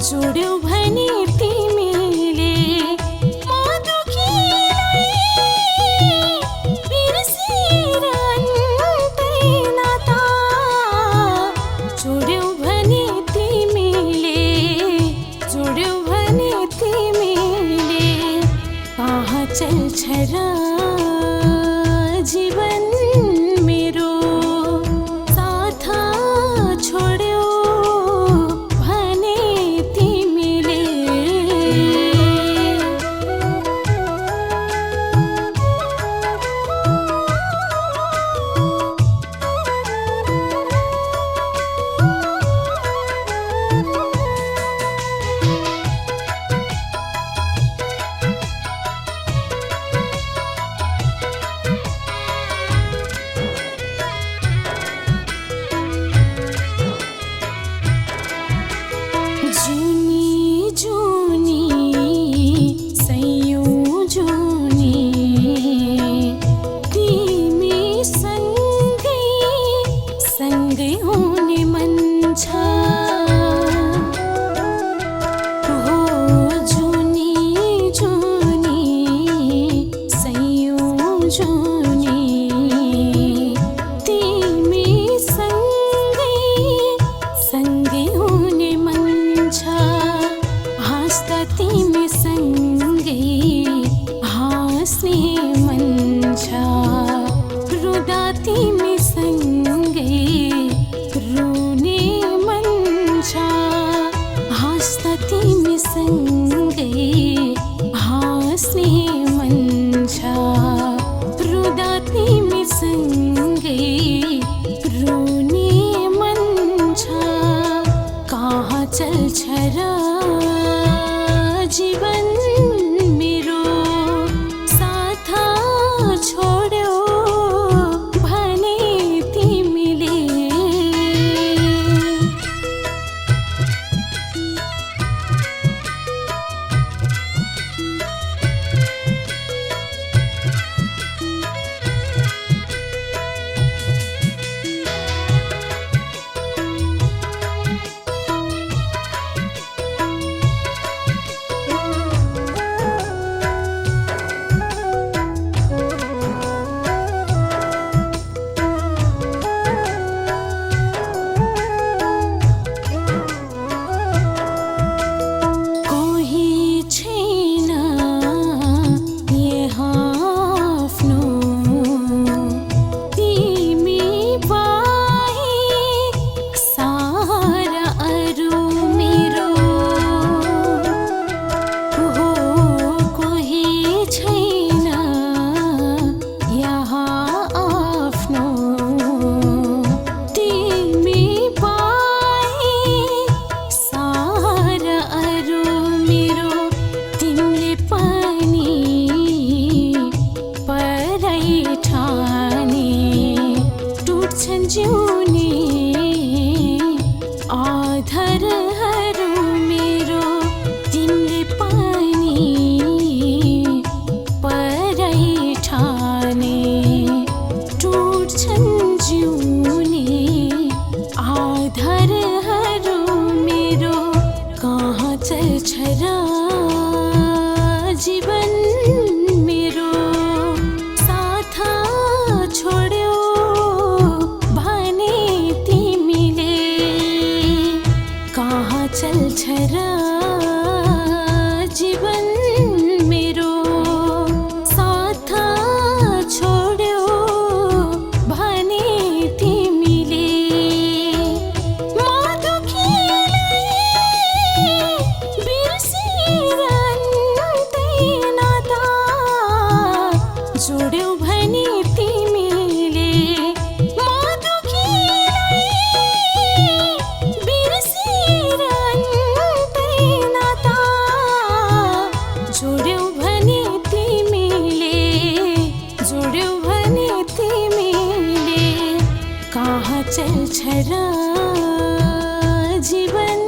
जोड्यौ भने तिमीले म दुखीलाई बिर्सिरहँदैन त जोड्यौ भने तिमीले जोड्यौ भने तिमीले कहाँ चल्छ र जीवन मेरो साथ छोड्यौ भने तिमीले जीवन मेरो साथ छोड्यौ भने तिमीले जिउने आधारहरू मेरो तिमीले पनि परै ठाने टुट्छन् जिउने आधारहरू मेरो कहाँ चल्छ र जीवन मेरो साथ छोड्यौ चल्छ र जीवन मेरो साथ छोड्यौ भने तिमीले म दुखीलाई बिर्सिरहँदैन त जोड्यौ भने तिमीले कहाँ चल्छ र जीवन